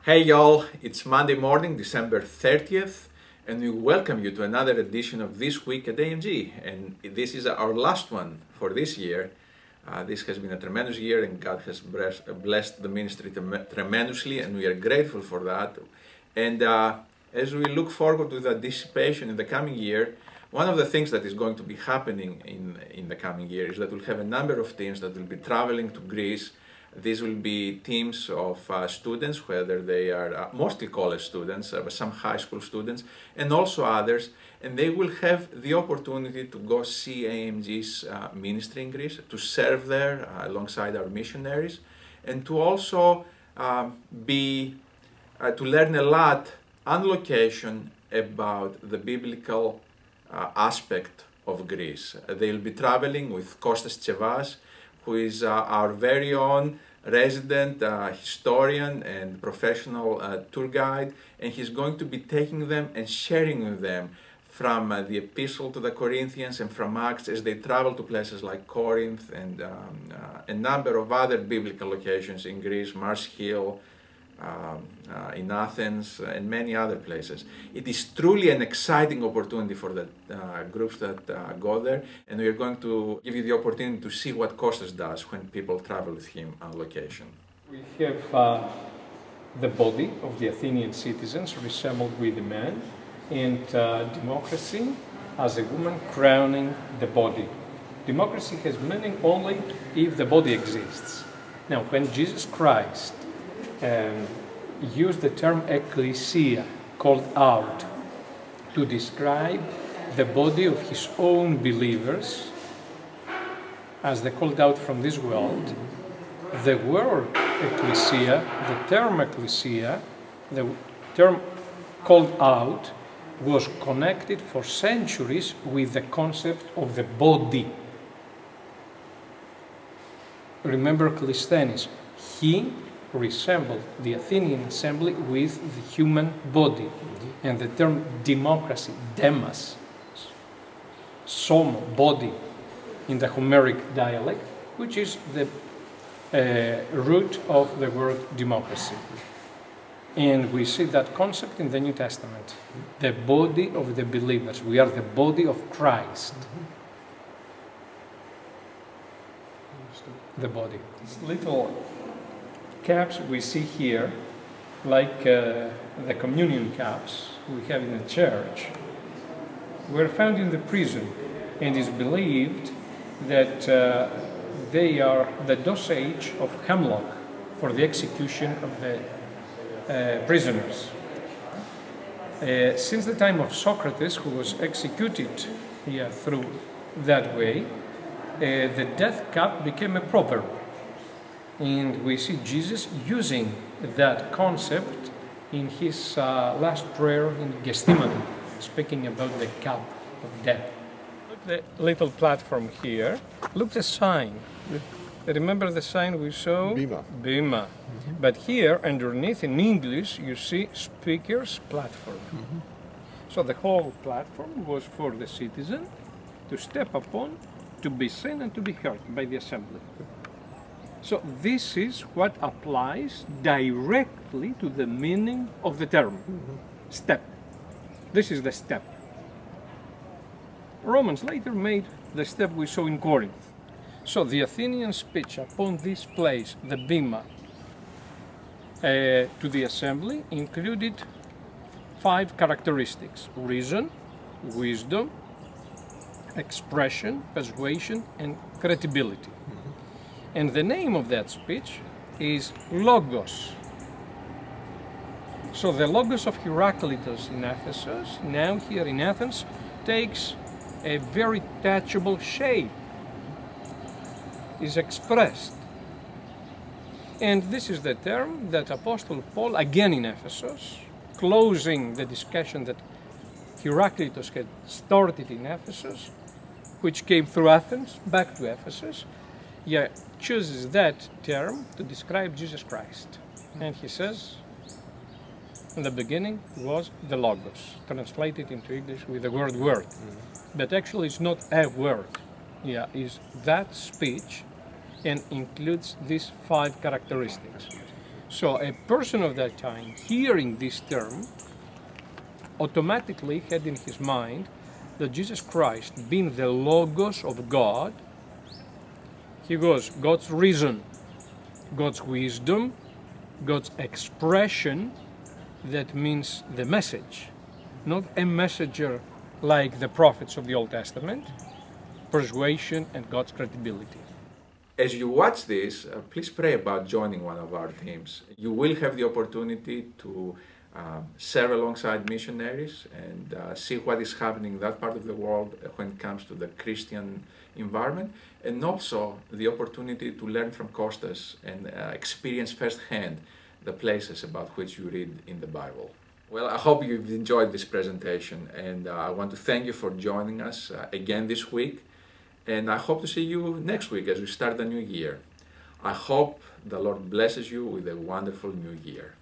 Hey y'all, it's Monday morning, December 30th, and we welcome you to another edition of This Week at AMG. And this is our last one for this year. This has been a tremendous year, and God has blessed the ministry tremendously, and we are grateful for that. And as we look forward to the anticipation in the coming year, one of the things that is going to be happening in the coming year is that we'll have a number of teams that will be traveling to Greece. These will be teams of students, whether they are mostly college students, some high school students, and also others. And they will have the opportunity to go see AMG's ministry in Greece, to serve there alongside our missionaries, and to also to learn a lot on location about the biblical aspect of Greece. They'll be traveling with Kostas Tsevas, who is our very own resident historian and professional tour guide, and he's going to be taking them and sharing with them from the Epistle to the Corinthians and from Acts as they travel to places like Corinth and a number of other biblical locations in Greece, Mars Hill, in Athens, and many other places. It is truly an exciting opportunity for the groups that go there, and we are going to give you the opportunity to see what Kostas does when people travel with him on location. We have the body of the Athenian citizens resembled with a man, and democracy as a woman crowning the body. Democracy has meaning only if the body exists. Now, when Jesus Christ used the term ecclesia, called out, to describe the body of his own believers as they called out from this world. The word ecclesia, the term called out, was connected for centuries with the concept of the body. Remember Clisthenes, he resembled the Athenian assembly with the human body. And the term democracy, demos, soma, body, in the Homeric dialect, which is the root of the word democracy. And we see that concept in the New Testament, the body of the believers. We are the body of Christ. The body. These little caps we see here, like the communion caps we have in the church, were found in the prison, and is believed that they are the dosage of hemlock for the execution of the prisoners. Since the time of Socrates, who was executed through that way, the death cup became a proverb. And we see Jesus using that concept in his last prayer in Gethsemane, speaking about the cup of death. Look the little platform here. Look the sign. Remember the sign we saw? Bima. Bima. But here, underneath, in English, you see speaker's platform. So the whole platform was for the citizen to step upon, to be seen and to be heard by the assembly. So this is what applies directly to the meaning of the term, step. This is the step. Romans later made the step we saw in Corinth. So the Athenian speech upon this place, the bima, to the assembly included 5 characteristics: reason, wisdom, expression, persuasion, and credibility. And the name of that speech is Logos. So the Logos of Heraclitus in Ephesus, now here in Athens, takes a very touchable shape, is expressed. And this is the term that Apostle Paul, again in Ephesus, closing the discussion that Heraclitus had started in Ephesus, which came through Athens back to Ephesus, chooses that term to describe Jesus Christ. And he says, in the beginning was the Logos, translated into English with the word word. But actually it's not a word, Yeah, is that speech and includes these 5 characteristics. So a person of that time hearing this term automatically had in his mind that Jesus Christ, being the Logos of God, he was God's reason, God's wisdom, God's expression, that means the message, not a messenger like the prophets of the Old Testament, persuasion and God's credibility. As you watch this, please pray about joining one of our teams. You will have the opportunity to serve alongside missionaries and see what is happening in that part of the world when it comes to the Christian environment, and also the opportunity to learn from Costas and experience firsthand the places about which you read in the Bible. Well, I hope you've enjoyed this presentation, and I want to thank you for joining us again this week. And I hope to see you next week as we start the new year. I hope the Lord blesses you with a wonderful new year.